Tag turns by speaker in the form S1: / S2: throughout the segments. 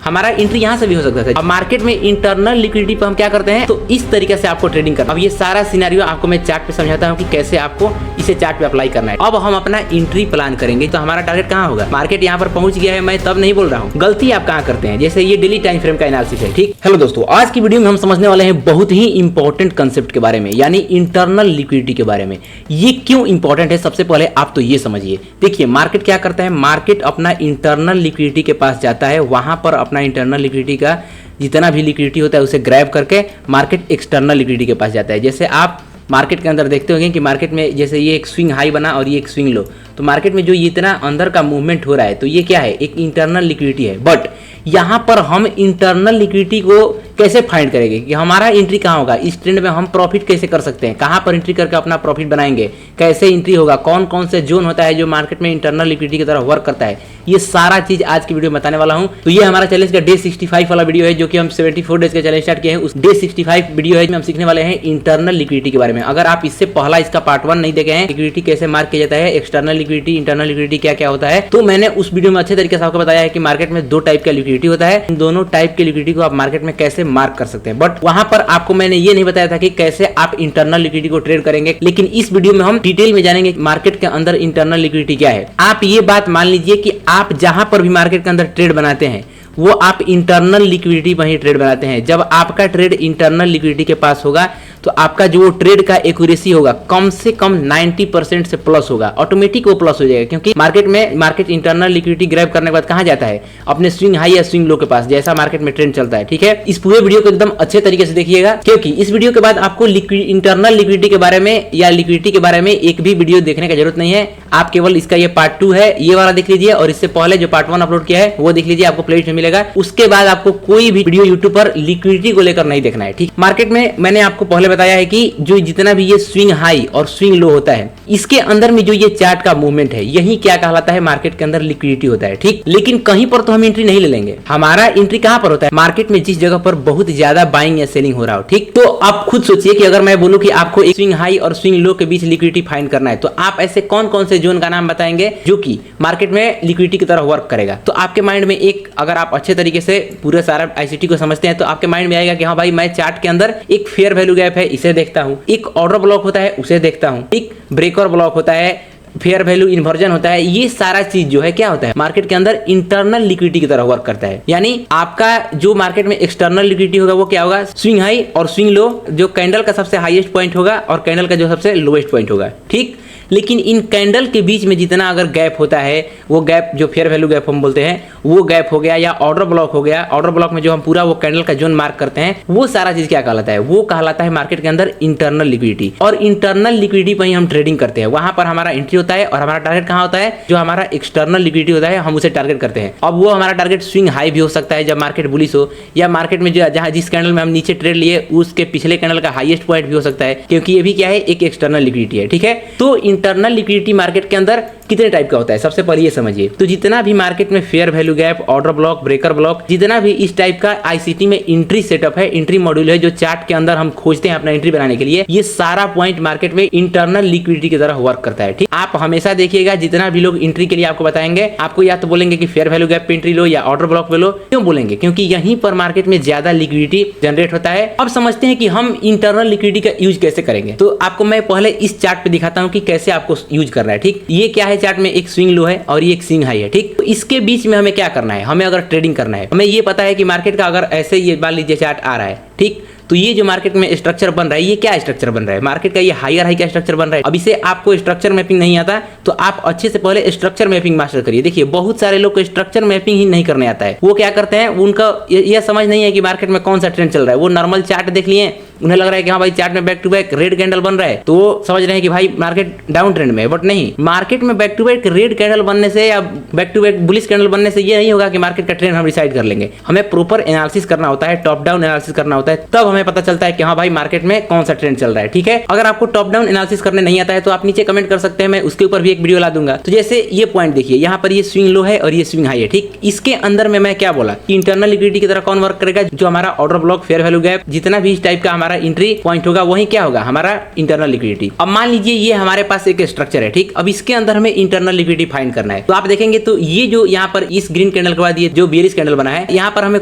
S1: हमारा एंट्री यहाँ से भी हो सकता है। अब मार्केट में इंटरनल लिक्विडिटी पर हम क्या करते हैं, तो इस तरीके से आपको ट्रेडिंग करना। अब ये सारा सिनेरियो आपको मैं चार्ट पे समझाता हूँ कि कैसे आपको इसे चार्ट पे अप्लाई करना है। अब हम अपना एंट्री प्लान करेंगे, तो हमारा टारगेट कहाँ होगा, मार्केट यहाँ पर पहुंच गया है, मैं तब नहीं बोल रहा हूँ। गलती आप कहाँ करते हैं, जैसे ये डेली टाइम फ्रेम का एनालिसिस है, ठीक। हेलो दोस्तों, आज की वीडियो में हम समझने वाले हैं बहुत ही इंपॉर्टेंट कंसेप्ट के बारे में, यानी इंटरनल लिक्विडिटी के बारे में। ये क्यों इंपॉर्टेंट है, सबसे पहले आप तो ये समझिए। देखिए मार्केट क्या करता है, मार्केट अपना इंटरनल लिक्विडिटी के पास जाता है, वहां पर अपना इंटरनल लिक्विडिटी का जितना भी लिक्विडिटी होता है उसे ग्रैब करके मार्केट एक्सटर्नल लिक्विडिटी के पास जाता है। जैसे आप मार्केट के अंदर देखते होंगे कि मार्केट में जैसे ये एक स्विंग हाई बना और ये एक स्विंग लो, तो मार्केट में जो इतना अंदर का मूवमेंट हो रहा है, तो ये क्या है, एक इंटरनल लिक्विडिटी है। बट यहाँ पर हम इंटरनल लिक्विडिटी को कैसे फाइंड करेंगे कि हमारा एंट्री कहाँ होगा, इस ट्रेंड में हम प्रॉफिट कैसे कर सकते हैं, कहाँ पर एंट्री करके अपना प्रॉफिट बनाएंगे, कैसे एंट्री होगा, कौन कौन से जोन होता है जो मार्केट में इंटरनल लिक्विडिटी की तरह वर्क करता है, ये सारा चीज आज की वीडियो में बताने वाला हूं। तो ये हमारा चैलेंज का डे 65 वाला वीडियो है, जो कि हम 74 डेज का चैलेंज स्टार्ट किए हैं। उस डे 65 वीडियो है, हम सीखने वाले हैं इंटरनल लिक्विडिटी के बारे में। अगर आप इससे पहला इसका पार्ट 1 नहीं देखे हैं, लिक्विडिटी कैसे मार्क किया जाता है, एक्सटर्नल लिक्विडिटी, इंटरनल लिक्विडिटी क्या क्या होता है, तो मैंने उस वीडियो में अच्छे तरीके से आपको बताया है कि मार्केट में 2 टाइप का लिक्विडिटी होता है। इन दोनों टाइप के लिक्विडिटी को आप मार्केट में कैसे मार्क कर सकते हैं। बट वहां पर आपको मैंने ये नहीं बताया था कि कैसे आप इंटरनल लिक्विडिटी को ट्रेड करेंगे, लेकिन इस वीडियो में हम डिटेल में जानेंगे मार्केट के अंदर इंटरनल लिक्विडिटी क्या है। आप ये बात मान लीजिए कि आप जहां पर भी मार्केट के अंदर ट्रेड बनाते हैं वो आप इंटरनल लिक्विडिटी पर ही ट्रेड बनाते हैं। जब आपका ट्रेड इंटरनल लिक्विडिटी के पास होगा तो आपका जो ट्रेड का एक्यूरेसी होगा कम से कम 90% से प्लस होगा, ऑटोमेटिक वो प्लस हो जाएगा। क्योंकि मार्केट इंटरनल लिक्विडिटी ग्रैब करने के बाद कहां जाता है, अपने स्विंग हाई या स्विंग लो के पास, जैसा मार्केट में ट्रेंड चलता है, ठीक है। इस पूरे वीडियो को एकदम अच्छे तरीके से देखिएगा, क्योंकि इस वीडियो के बाद आपको इंटरनल लिक्विडिटी के बारे में या लिक्विडिटी के बारे में एक भी वीडियो देखने की जरूरत नहीं है। आप केवल इसका ये पार्ट 2 है, ये वाला देख लीजिए, और इससे पहले जो पार्ट 1 अपलोड किया है वो देख लीजिए, आपको प्लेलिस्ट में मिलेगा। उसके बाद आपको कोई भी वीडियो यूट्यूब पर लिक्विडिटी को लेकर नहीं देखना है, ठीक। मार्केट में मैंने आपको पहले बताया है कि जो जितना भी ये स्विंग हाई और स्विंग लो होता है, इसके अंदर में जो ये चार्ट का मूवमेंट है, यही क्या कहलाता है, मार्केट के अंदर लिक्विडिटी होता है, ठीक। लेकिन कहीं पर तो हम एंट्री नहीं ले लेंगे। हमारा एंट्री कहां पर होता है, मार्केट में जिस जगह पर बहुत ज्यादा बाइंग या सेलिंग हो रहा हो, ठीक। तो आप खुद सोचिए कि अगर मैं बोलूं कि आपको एक स्विंग हाई और स्विंग लो के बीच लिक्विडिटी फाइंड करना है, तो आप ऐसे कौन कौन से जोन का नाम बताएंगे जो कि मार्केट में लिक्विडिटी की तरह वर्क करेगा। तो आपके माइंड में एक, अगर आप अच्छे तरीके से पूरे सारा आईसीटी को समझते हैं, तो आपके माइंड में आएगा कि हाँ भाई, मैं चार्ट के अंदर एक फेयर वैल्यू गैप है, इसे देखता हूं, एक ऑर्डर ब्लॉक होता है उसे देखता हूं, एक ब्रेकर ब्लॉक होता है, फेयर वैल्यू इन्वर्जन होता है। ये सारा चीज जो है क्या होता है, मार्केट के अंदर इंटरनल लिक्विडिटी की तरह वर्क करता है। यानी आपका जो मार्केट में एक्सटर्नल लिक्विडिटी होगा वो क्या होगा, स्विंग हाई और स्विंग लो, जो कैंडल का सबसे हाईएस्ट पॉइंट होगा और कैंडल का जो सबसे लोएस्ट पॉइंट होगा, ठीक। लेकिन इन कैंडल के बीच में जितना अगर गैप होता है, वो गैप जो फेयर वैल्यू गैप हम बोलते हैं, वो गैप हो गया, या ऑर्डर ब्लॉक हो गया। ऑर्डर ब्लॉक में जो हम पूरा वो कैंडल का जोन मार्क करते हैं, वो सारा चीज क्या कहलाता है, वो कहलाता है मार्केट के अंदर इंटरनल लिक्विडिटी। और इंटरनल लिक्विडिटी पर ही हम ट्रेडिंग करते हैं, वहां पर हमारा एंट्री होता है और हमारा टारगेट कहां होता है, जो हमारा एक्सटर्नल लिक्विडिटी होता है हम उसे टारगेट करते हैं। अब वो हमारा टारगेट स्विंग हाई भी हो सकता है जब मार्केट बुलिश हो, या मार्केट में जहां जिस कैंडल में हम नीचे ट्रेड लिए उसके पिछले कैंडल का हाईएस्ट पॉइंट भी हो सकता है, क्योंकि ये भी क्या है, एक एक्सटर्नल लिक्विडिटी है, ठीक है। तो इंटरनल लिक्विडिटी मार्केट के अंदर कितने टाइप का होता है, सबसे पहले ये समझिए। तो जितना भी मार्केट में fair value gap, order block, breaker block, जितना भी इस टाइप का आईसीटी में एंट्री सेटअप है, एंट्री मॉड्यूल है, जो चार्ट के अंदर हम खोजते हैं अपना एंट्री बनाने के लिए, ये सारा पॉइंट मार्केट में इंटरनल लिक्विडिटी की तरह वर्क करता है, ठीक। आप हमेशा देखिएगा, जितना भी लोग एंट्री के लिए आपको बताएंगे, आपको या तो बोलेंगे कि फेयर वैल्यू गैप पे एंट्री लो या ऑर्डर ब्लॉक पे लो। क्यों बोलेंगे, क्योंकि यहीं पर मार्केट में ज्यादा लिक्विडिटी जनरेट होता है। अब समझते हैं कि हम इंटरनल लिक्विडिटी का यूज कैसे करेंगे। तो आपको मैं पहले इस चार्ट पे दिखाता हूँ कि कैसे आपको यूज करना है, ठीक। ये क्या है, चार्ट में एक स्विंग लो है और ये एक स्विंग हाई है, ठीक। तो इसके बीच में हमें क्या करना है, हमें अगर ट्रेडिंग करना है, हमें ये पता है कि मार्केट का अगर ऐसे ये मान लीजिए चार्ट आ रहा है, ठीक। तो ये जो मार्केट में स्ट्रक्चर बन रहा है, ये क्या स्ट्रक्चर बन रहा है, मार्केट का ये हायर हाई का स्ट्रक्चर बन रहा है। अब इसे आपको स्ट्रक्चर मैपिंग नहीं आता, तो आप अच्छे से पहले स्ट्रक्चर मैपिंग मास्टर करिए। देखिए बहुत सारे लोग को स्ट्रक्चर मैपिंग ही नहीं करने आता है। वो क्या करते हैं, उनका यह समझ नहीं है कि मार्केट में कौन सा ट्रेंड चल रहा है। वो नॉर्मल चार्ट देख लिए, उन्हें लग रहा है कि हाँ भाई चार्ट में back to back red candle बन रहा है, तो वो समझ रहे हैं कि भाई मार्केट डाउन ट्रेंड में है। बट नहीं, मार्केट में back to back red candle बनने से या back to back bullish candle बनने से ये नहीं होगा कि मार्केट का ट्रेंड हम डिसाइड कर लेंगे। हमें प्रॉपर एनालिसिस करना होता है, टॉप डाउन एनालिसिस करना होता है, तब हमें पता चलता है कि हाँ भाई मार्केट में कौन सा ट्रेंड चल रहा है, ठीक है। अगर आपको टॉप डाउन एनालिसिस करने नहीं आता है तो आप नीचे कमेंट कर सकते हैं, मैं उसके ऊपर भी एक वीडियो ला दूंगा। तो जैसे ये पॉइंट देखिए, यहाँ पर ये स्विंग लो है और ये स्विंग हाई है, ठीक। इसके अंदर में मैं क्या बोला कि इंटरनल लिक्विडिटी की तरह कौन वर्क करेगा, जो हमारा order block, fair value gap, जितना भी इस टाइप का हमारा हमारा एंट्री पॉइंट होगा वही क्या होगा, हमारा इंटरनल लिक्विडिटी। अब मान लीजिए ये हमारे पास एक स्ट्रक्चर है, ठीक। अब इसके अंदर हमें इंटरनल लिक्विडिटी फाइंड करना है। तो आप देखेंगे तो ये जो यहाँ पर इस ग्रीन कैंडल के बाद ये जो बेयरिश कैंडल बना है, यहाँ पर हमें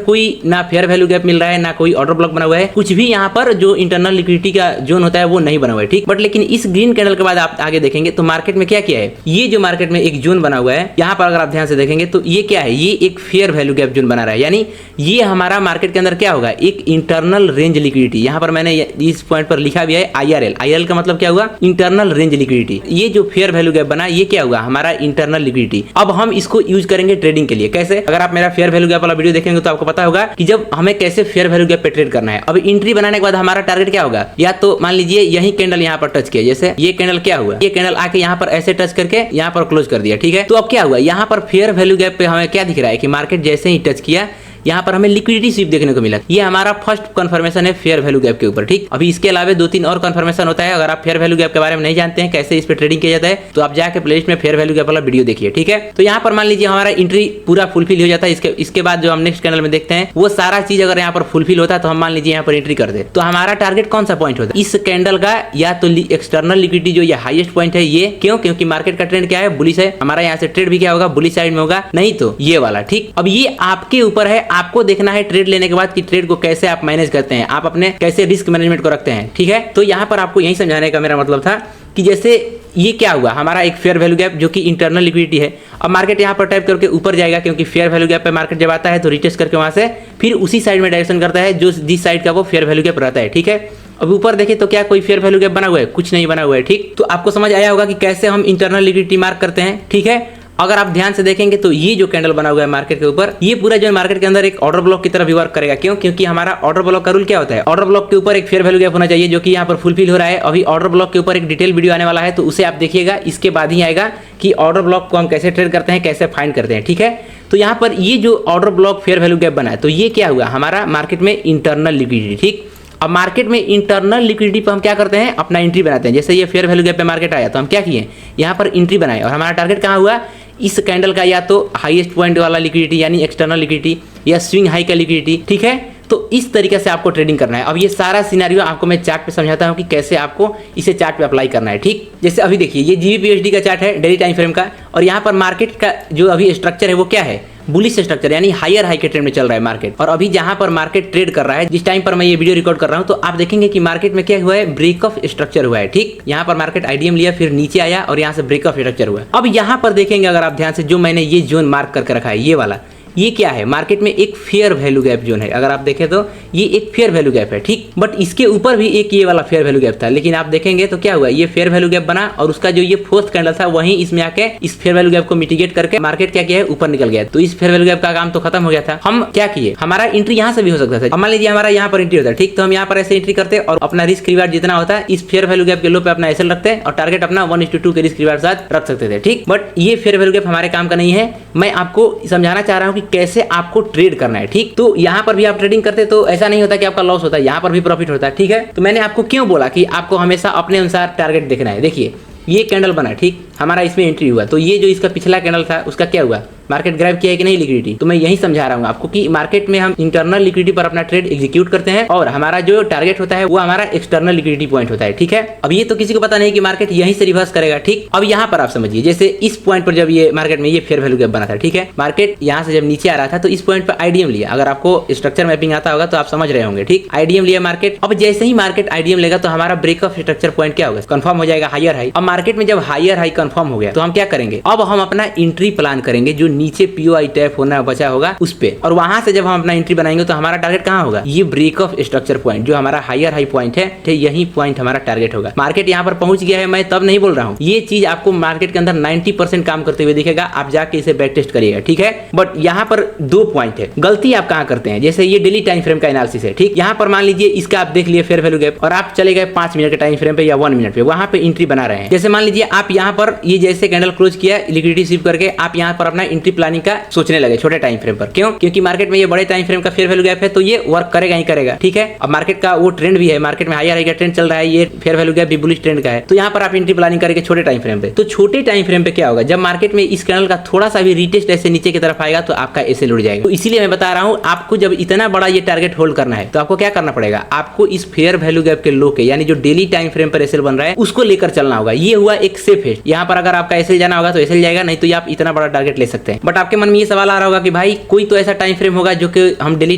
S1: कोई ना फेयर वैल्यू गैप मिल रहा है, ना कोई ऑर्डर ब्लॉक बना हुआ है, कुछ भी यहाँ पर जो इंटरनल लिक्विडिटी का जोन होता है वो नहीं बना हुआ है, ठीक। बट लेकिन इस ग्रीन कैंडल के बाद आप आगे देखेंगे तो मार्केट में क्या किया है, ये जो मार्केट में एक जोन बना हुआ है, यहाँ पर अगर आप ध्यान से देखेंगे तो ये क्या है, ये एक फेयर वैल्यू गैप जोन बना रहा है। यानी ये हमारा मार्केट के अंदर क्या होगा, एक इंटरनल रेंज लिक्विडिटी। यहाँ पर मैंने इस पॉइंट पर लिखा भी है IRL। IRL का मतलब क्या हुआ, इंटरनल रेंज लिक्विडिटी। ये जो फेयर वैल्यू गैप बना ये क्या हुआ, हमारा इंटरनल लिक्विडिटी। अब हम इसको यूज करेंगे ट्रेडिंग के लिए। कैसे, अगर आप मेरा फेयर वैल्यू गैप वाला वीडियो देखेंगे तो आपको पता होगा कि जब हमें कैसे फेयर वैल्यू गैप पे ट्रेड करना है। अब एंट्री बनाने के बाद हमारा टारगेट क्या होगा, या तो मान लीजिए यही कैंडल यहाँ पर टच किया, जैसे ये कैंडल क्या हुआ, ये कैंडल आके यहाँ पर ऐसे टच करके यहाँ पर क्लोज कर दिया, ठीक है। तो अब क्या हुआ, यहाँ पर फेयर वैल्यू गैप पे हमें क्या दिख रहा है कि मार्केट जैसे ही टच किया यहाँ पर हमें लिक्विडिटी स्वीप देखने को मिला। ये हमारा फर्स्ट कंफर्मेशन है फेयर वैल्यू गैप के ऊपर, ठीक। अभी इसके अलावा 2-3 और कंफर्मेशन होता है। अगर आप फेयर वैल्यू गैप के बारे में नहीं जानते हैं, कैसे इस पे ट्रेडिंग किया जाता है, तो आप जाके प्लेलिस्ट में फेयर वैल्यू गैप वाला वीडियो देखिए, ठीक है। तो यहाँ पर मान लीजिए हमारा एंट्री पूरा फुलफिल हो जाता है। इसके बाद जो हम नेक्स्ट कैंडल में देखते हैं वो सारा चीज अगर यहाँ पर फुलफिल होता है तो हम मान लीजिए यहाँ पर एंट्री कर दे, तो हमारा टारगेट कौन सा पॉइंट होता है, इस कैंडल का, या तो एक्सटर्नल लिक्विडिटी जो ये हाईएस्ट पॉइंट है ये। क्यों, क्योंकि मार्केट का ट्रेंड क्या है, बुलिश है। हमारा यहाँ से ट्रेड भी क्या होगा, बुलिश साइड में होगा, नहीं तो ये वाला, ठीक। अब ये आपके ऊपर है, आपको देखना है ट्रेड लेने के बाद कि ट्रेड को कैसे आप मैनेज करते हैं, आप अपने कैसे रिस्क मैनेजमेंट को रखते हैं, ठीक है। तो यहाँ पर आपको यही समझाने का मेरा मतलब था कि जैसे ये क्या हुआ, हमारा एक फेयर वैल्यू गैप जो कि इंटरनल लिक्विडिटी है। अब मार्केट यहाँ पर टाइप करके ऊपर जाएगा, क्योंकि फेयर वैल्यू गैप पे मार्केट जब आता है तो रिटेस्ट करके वहां से फिर उसी साइड में डायरेक्शन करता है जो जिस साइड का वो फेयर वैल्यू गैप रहता है, ठीक है। अब ऊपर देखिए तो क्या कोई फेयर वैल्यू गैप बना हुआ है, कुछ नहीं बना हुआ है, ठीक। तो आपको समझ आया होगा कि कैसे हम इंटरनल लिक्विडिटी मार्क करते हैं, ठीक है। अगर आप ध्यान से देखेंगे तो ये जो कैंडल बना हुआ है मार्केट के ऊपर, ये पूरा जो मार्केट के अंदर एक ऑर्डर ब्लॉक की तरह भी वर्क करेगा। क्यों, क्योंकि हमारा ऑर्डर ब्लॉक का रूल क्या होता है, ऑर्डर ब्लॉक के ऊपर एक फेयर वैल्यू गैप होना चाहिए जो कि यहाँ पर फुलफिल हो रहा है। अभी ऑर्डर ब्लॉक के ऊपर एक डिटेल वीडियो आने वाला है, तो उसे आप देखिएगा, इसके बाद ही आएगा कि ऑर्डर ब्लॉक को हम कैसे ट्रेड करते हैं, कैसे फाइंड करते हैं, ठीक है। तो यहाँ पर ये जो order block fair value gap बना है, तो ये क्या हुआ, हमारा मार्केट में इंटरनल लिक्विडिटी, ठीक। अब मार्केट में इंटरनल लिक्विडिटी पर हम क्या करते हैं, अपना एंट्री बनाते हैं। जैसे ये फेयर वैल्यू गैप पे मार्केट आया तो हम क्या किए, यहाँ पर एंट्री बनाए, और हमारा टारगेट कहाँ हुआ, इस कैंडल का या तो हाईएस्ट पॉइंट वाला लिक्विडिटी यानी एक्सटर्नल लिक्विडिटी, या स्विंग हाई का लिक्विडिटी, ठीक है। तो इस तरीके से आपको ट्रेडिंग करना है। अब ये सारा सिनेरियो आपको मैं चार्ट पे समझाता हूँ कि कैसे आपको इसे चार्ट पे अप्लाई करना है, ठीक। जैसे अभी देखिए ये GBP/USD का चार्ट है डेली टाइम फ्रेम का, और यहाँ पर मार्केट का जो अभी स्ट्रक्चर है वो क्या है, बुलिश स्ट्रक्चर, यानी हायर हाई के ट्रेंड में चल रहा है मार्केट। और अभी जहां पर मार्केट ट्रेड कर रहा है, जिस टाइम पर मैं ये वीडियो रिकॉर्ड कर रहा हूं, तो आप देखेंगे कि मार्केट में क्या हुआ है, ब्रेक ऑफ स्ट्रक्चर हुआ है, ठीक। यहाँ पर मार्केट IDM लिया, फिर नीचे आया और यहाँ से ब्रेक ऑफ स्ट्रक्चर हुआ। अब यहाँ पर देखेंगे अगर आप ध्यान से, जो मैंने ये जोन मार्क करके रखा है, ये वाला, ये क्या है, मार्केट में एक फेयर वैल्यू गैप जोन है। अगर आप देखें तो ये एक फेयर वैल्यू गैप है, ठीक। बट इसके ऊपर भी एक ये वाला फेयर वैल्यू गैप था, लेकिन आप देखेंगे तो क्या हुआ, ये फेयर वैल्यू गैप बना और उसका जो ये फोर्थ कैंडल था वहीं इसमें आके इस फेयर वैल्यू गैप को मिटिगेट करके मार्केट क्या किया है, ऊपर निकल गया। तो इस फेयर वैल्यू गैप का काम तो खत्म हो गया था। हम क्या किए, हमारा एंट्री यहाँ से भी हो सकता था। मान लीजिए हमारा यहाँ पर एंट्री होता है, ठीक। तो हम यहाँ पर ऐसे एंट्री करते और अपना रिस्क रिवार्ड जितना होता है इस फेयर वैल्यू गैप के लो पे अपना एसएल रखते हैं और टारगेट अपना 1:2 के रिस्क रिवार्ड साथ रख सकते थे, ठीक। बट ये फेयर वैल्यू गैप हमारे काम का नहीं है। मैं आपको समझाना चाह रहा हूँ कि कैसे आपको ट्रेड करना है, ठीक। तो यहाँ पर भी आप ट्रेडिंग करते तो ऐसा नहीं होता कि आपका लॉस होता है, यहाँ पर भी प्रॉफिट होता है, ठीक है। तो मैंने आपको क्यों बोला कि आपको हमेशा अपने अनुसार टारगेट देखना है। देखिए ये कैंडल बना, ठीक, हमारा इसमें एंट्री हुआ, तो ये जो इसका पिछला कैंडल था उसका क्या हुआ, मार्केट ग्रैब किया है कि नहीं लिक्विडिटी। तो मैं यही समझा रहा हूँ आपको कि मार्केट में हम इंटरनल लिक्विडिटी पर अपना ट्रेड एग्जीक्यूट करते हैं और हमारा जो टारगेट होता है वो हमारा एक्सटर्नल लिक्विडिटी पॉइंट होता है, ठीक है। अब ये तो किसी को पता नहीं कि मार्केट यहीं से रिवर्स करेगा, ठीक। अब यहाँ पर आप समझिए, जैसे इस पॉइंट पर जब ये मार्केट में ये फेयर वैल्यू गैप बना था, ठीक है, मार्केट यहाँ से जब नीचे आ रहा था तो इस पॉइंट पर IDM लिया। अगर आपको स्ट्रक्चर मैपिंग आता होगा तो आप समझ रहे होंगे, ठीक। IDM लिया मार्केट। अब जैसे ही मार्केट IDM लेगा तो हमारा ब्रेक ऑफ स्ट्रक्चर पॉइंट क्या होगा, कंफर्म हो जाएगा, हायर हाई। अब मार्केट में जब हायर हाई कंफर्म हो गया तो हम क्या करेंगे, अब हम अपना एंट्री प्लान करेंगे जो नीचे POI टैप होना बचा होगा उस पे, और वहां से जब हम अपना एंट्री बनाएंगे तो हमारा टारगेट कहाँ होगा, ये ब्रेक ऑफ स्ट्रक्चर पॉइंट जो हमारा हायर हाई पॉइंट है, ठीक, यही पॉइंट हमारा टारगेट होगा। मार्केट यहाँ पर पहुंच गया है, मैं तब नहीं बोल रहा हूँ, ये चीज आपको मार्केट के अंदर 90% काम करते हुए दिखेगा, आप जाके इसे बैक टेस्ट करिएगा, ठीक है। बट यहाँ पर 2 पॉइंट है, गलती आप कहाँ करते हैं, जैसे ये डेली टाइम फ्रेम का एनालिसिस है, ठीक। यहाँ पर मान लीजिए इसका आप देख लिए फेयर वैल्यू गैप और आप चले गए 5 मिनट के टाइम फ्रेम पे या 1 मिनट पे, वहां पे एंट्री बना रहे हैं। जैसे मान लीजिए आप यहाँ पर ये जैसे कैंडल क्लोज किया लिक्विडिटी स्वीप करके, आप यहाँ पर अपना एंट्री एंट्री प्लानिंग का सोचने लगे छोटे टाइम फ्रेम पर। क्यों? क्योंकि मार्केट में ये बड़े टाइम फ्रेम का फेयर वैल्यू गैप है तो ये वर्क करेगा ही करेगा, ठीक है। अब मार्केट का वो ट्रेंड भी है, मार्केट में हायर हाई का ट्रेंड चल रहा है, ये फेयर वैल्यू गैप भी बुलिश ट्रेंड का है। तो यहाँ पर आप एंट्री प्लानिंग करेंगे छोटे टाइम फ्रेम पे। तो छोटे टाइम फ्रेम पे क्या होगा, जब मार्केट में इस कैंडल का थोड़ा सा भी रीटेस्ट ऐसे नीचे की तरफ आएगा तो आपका एसएल उड़ जाएगा। तो इसीलिए मैं बता रहा हूँ आपको जब इतना बड़ा ये टारगेट होल्ड करना है तो आपको क्या करना पड़ेगा, आपको इस फेयर वैल्यू गैप के लो के यानी जो डेली टाइम फ्रेम पर एसएल बन रहा है उसको लेकर चलना होगा। ये हुआ एक सेफ है। यहाँ पर अगर आपका एसएल जाना होगा तो एसएल जाएगा, नहीं तो आप इतना बड़ा टारगेट ले सकते हैं। बट आपके मन में ये सवाल आ रहा होगा कि भाई कोई तो ऐसा टाइम फ्रेम होगा जो कि हम डेली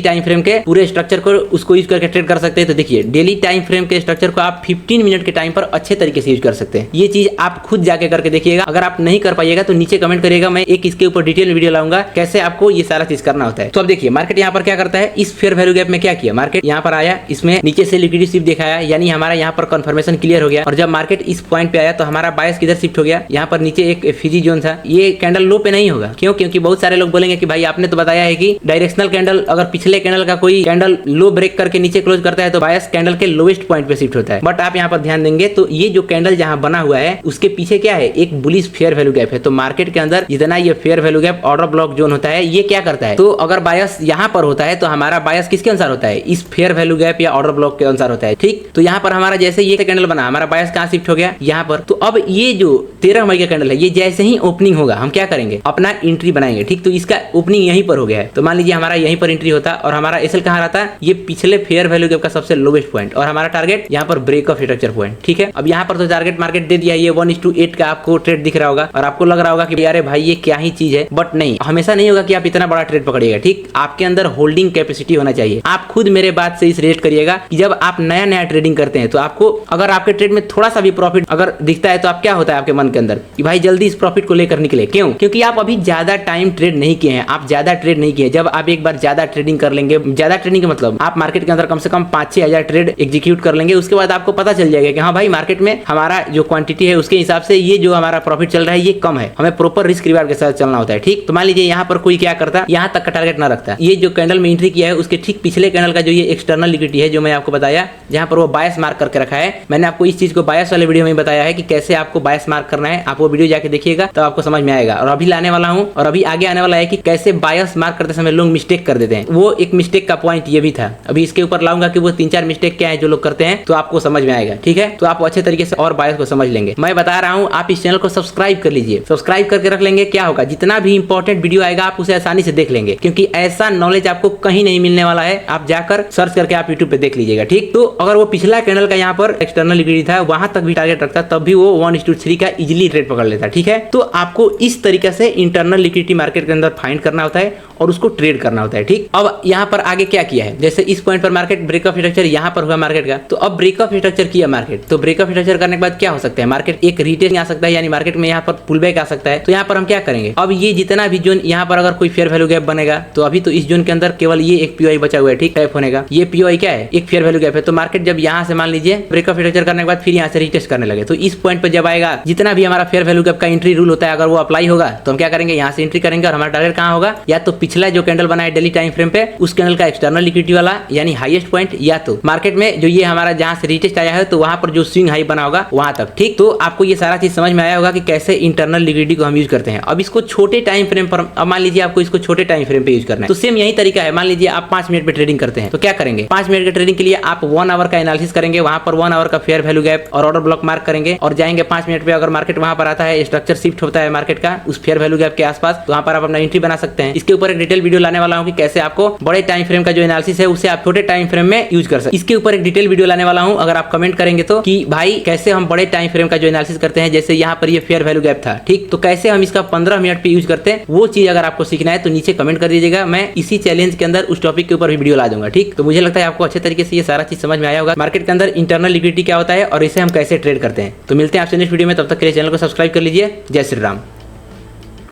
S1: टाइम फ्रेम के पूरे स्ट्रक्चर को उसको यूज करके ट्रेड कर सकते हैं। तो देखिए डेली टाइम फ्रेम के स्ट्रक्चर को आप 15 मिनट के टाइम पर अच्छे तरीके से यूज कर सकते हैं। ये चीज आप खुद जाके करके देखिएगा। अगर आप नहीं कर पाइएगा तो नीचे कमेंट करिएगा, मैं एक इसके ऊपर डिटेल वीडियो लाऊंगा कैसे आपको ये सारा चीज करना होता है। तो अब देखिए मार्केट यहाँ पर क्या करता है, इस फेयर वैल्यू गैप में क्या किया, मार्केट यहाँ पर आया, इसमें नीचे से लिक्विडिटी शिफ्ट दिखाया, यानी हमारा यहाँ पर कंफर्मेशन क्लियर हो गया। और जब मार्केट इस पॉइंट पे आया तो हमारा बायस किधर शिफ्ट हो गया, यहाँ पर नीचे एक एफजी जोन था। ये कैंडल लो पे नहीं होगा। क्यों? क्योंकि बहुत सारे लोग बोलेंगे कि भाई आपने तो बताया है कि डायरेक्शनल कैंडल अगर पिछले कैंडल का कोई कैंडल लो ब्रेक करके नीचे क्लोज करता है तो बायस कैंडल के लोएस्ट पॉइंट पे शिफ्ट होता है। बट आप यहाँ पर ध्यान देंगे तो ये जो कैंडल जहाँ बना हुआ है उसके पीछे क्या है, एक बुलिश फेयर वैल्यू गैप है। तो मार्केट के अंदर जितना ये fair value gap order block zone होता है ये क्या करता है, तो अगर बायस यहाँ पर होता है तो हमारा बायस किसके अनुसार होता है, इस फेयर वैल्यू गैप या ऑर्डर ब्लॉक के अनुसार होता है, ठीक। तो यहाँ पर हमारा जैसे ये कैंडल बना हमारा बायस कहाँ शिफ्ट हो गया, यहाँ पर। तो अब ये जो 13 मई का कैंडल है ये जैसे ही ओपनिंग होगा हम क्या करेंगे, अपना एंट्री बनाएंगे, ठीक। तो इसका ओपनिंग यहीं पर हो गया है। तो मान लीजिए हमारा यहीं पर एंट्री होता और हमारा एसएल कहाँ रहता, ये पिछले फेयर वैल्यू गैप का सबसे लोवेस्ट पॉइंट और हमारा टारगेट यहाँ पर ब्रेक ऑफ स्ट्रक्चर पॉइंट, ठीक है। अब यहाँ पर तो टारगेट मार्केट दे दिया, ये 1:8 का आपको ट्रेड दिख रहा होगा और आपको लग रहा होगा कि अरे भाई ये क्या ही चीज है। बट नहीं, हमेशा नहीं होगा कि आप इतना बड़ा ट्रेड पकड़िएगा, ठीक। आपके अंदर होल्डिंग कैपेसिटी होना चाहिए। आप खुद मेरे बात से इस रेट करिएगा कि जब आप नया नया ट्रेडिंग करते हैं तो आपको अगर आपके ट्रेड में थोड़ा सा भी प्रॉफिट अगर दिखता है तो आप क्या होता है आपके मन के अंदर कि भाई जल्दी इस प्रॉफिट को लेकर निकले। क्यों? क्योंकि आप अभी ज्यादा टाइम ट्रेड नहीं किए हैं, आप ज्यादा ट्रेड नहीं किए। जब आप एक बार ज्यादा ट्रेडिंग कर लेंगे, ज्यादा ट्रेडिंग का मतलब आप मार्केट के अंदर कम से कम 5-6 हजार ट्रेड एग्जीक्यूट कर लेंगे, उसके बाद आपको पता चल जाएगा कि हाँ भाई मार्केट में हमारा जो क्वांटिटी है उसके हिसाब से ये जो हमारा प्रॉफिट चल रहा है ये कम है, हमें प्रॉपर रिस्क रिवार्ड के साथ चलना होता है, ठीक। तो मान लीजिए यहाँ पर कोई क्या करता, यहाँ तक का टारगेट ना रखता, ये जो कैंडल में एंट्री किया है उसके ठीक पिछले कैंडल का जो ये एक्सटर्नल लिक्विडिटी है जो मैं आपको बताया जहाँ पर वो बायस मार्क करके रखा है। मैंने आपको इस चीज को बायस वाले वीडियो में बताया है कि कैसे आपको बायस मार्क करना है, आप वो वीडियो जाके देखिएगा तो आपको समझ में आएगा। और अभी लाने वाला हूँ और अभी आगे आने वाला है कि कैसे बायस मार्क करते समय लोग मिस्टेक कर देते हैं। वो एक मिस्टेक का पॉइंट ये भी था, अभी इसके ऊपर लाऊंगा कि वो 3-4 मिस्टेक क्या है जो लोग करते हैं तो आपको समझ में आएगा, ठीक है। तो आप अच्छे तरीके से और बायस को समझ लेंगे। मैं बता रहा हूँ आप इस चैनल को सब्सक्राइब कर लीजिए, सब्सक्राइब करके रख लेंगे, क्या होगा जितना भी इंपॉर्टेंट वीडियो आएगा आप उसे आसानी से देख लेंगे, क्योंकि ऐसा नॉलेज आपको कहीं नहीं मिलने वाला है। आप जाकर सर्च करके आप यूट्यूब पे देख लीजिएगा, ठीक। तो अगर वो पिछला कैंडल का यहाँ पर एक्सटर्नल लिक्विडिटी था वहां तक भी टारगेट रखता तब भी वो 1:3 का इजीली ट्रेड पकड़ लेता, ठीक है। तो आपको इस तरीके से इंटरनल लिक्विडिटी मार्केट के अंदर फाइंड करना होता है और उसको ट्रेड करना होता है, ठीक। अब यहाँ पर आगे क्या किया है, जैसे इस पॉइंट पर मार्केट ब्रेक ऑफ स्ट्रक्चर यहाँ पर हुआ मार्केट का, तो अब ब्रेक ऑफ स्ट्रक्चर किया मार्केट, तो ब्रेक ऑफ स्ट्रक्चर करने के बाद क्या हो सकता है, मार्केट एक रिटेस्ट आ सकता है, यानी मार्केट में यहाँ पर पुल बैक आ सकता है। तो यहाँ पर हम क्या करेंगे, अब ये जितना भी जोन यहाँ पर अगर कोई फेयर वैल्यू गैप बनेगा तो अभी तो इस जोन के अंदर केवल ये एक पीओआई बचा हुआ है, ठीक, टैप होने का। ये पीओआई क्या है, एक फेयर वैल्यू गैप है। तो मार्केट जब यहाँ से मान लीजिए ब्रेक ऑफ स्ट्रक्चर करने के बाद फिर यहाँ से रिटेस्ट करने लगे तो इस पॉइंट पर जब आएगा जितना भी हमारा फेयर वैल्यू गैप का एंट्री रूल होता है अगर वो अप्लाई होगा तो हम क्या करेंगे, यहाँ से एंट्री करेंगे और हमारा टारगेट कहाँ होगा, या तो पिछला जो कैंडल बना है डेली टाइम फ्रेम पे उस कैंडल का एक्सटर्नल लिक्विडिटी वाला यानी हाईएस्ट पॉइंट, या तो मार्केट में जो ये हमारा जहाँ से रिटेस्ट आया है तो वहां पर जो स्विंग हाई बना होगा वहां तक, ठीक। तो आपको ये सारा चीज समझ में आया होगा कि कैसे इंटरनल लिक्विडिटी को हम यूज करते हैं। अब इसको छोटे टाइम फ्रेम पर, अब मान लीजिए आपको इसको छोटे टाइम फ्रेम पे यूज करना है तो सेम यही तरीका है। मान लीजिए आप 5 मिनट पे ट्रेडिंग करते हैं तो क्या करेंगे, 5 मिनट के ट्रेडिंग के लिए आप 1 आवर का एनालिसिस करेंगे, वहां पर 1 आवर का फेयर वैल्यू गैप और ऑर्डर ब्लॉक मार्क करेंगे और जाएंगे 5 मिनट पे। अगर मार्केट वहां पर आता है, स्ट्रक्चर शिफ्ट होता है मार्केट का उस फेयर वैल्यू गैप के आसपास, तो वहां पर आप अपना एंट्री बना सकते हैं। इसके ऊपर एक डिटेल वीडियो लाने वाला हूं कि कैसे आपको बड़े टाइम फ्रेम का जो एनालिसिस है उसे आप छोटे टाइम फ्रेम में यूज कर सकते हैं। इसके ऊपर एक डिटेल वीडियो लाने वाला हूं, अगर आप कमेंट करेंगे तो कि भाई कैसे हम बड़े टाइम फ्रेम का जो एनालिसिस करते हैं, जैसे यहाँ पर ये फेयर वैल्यू गैप था, ठीक, तो कैसे हम इसका 15 मिनट पे यूज करते हैं, वो चीज अगर आपको सीखना है तो नीचे कमेंट कर दीजिएगा। मैं इसी चैलेंज के अंदर उस टॉपिक के ऊपर भी वीडियो ला दूंगा, ठीक। तो मुझे लगता है आपको अच्छे तरीके से ये सारा चीज समझ में आया होगा, मार्केट के अंदर इंटरनल लिक्विडिटी क्या होता है और इसे हम कैसे ट्रेड करते हैं। तो मिलते हैं आपसे नेक्स्ट वीडियो में, तब तक के लिए चैनल को सब्सक्राइब कर लीजिए। जय श्री राम।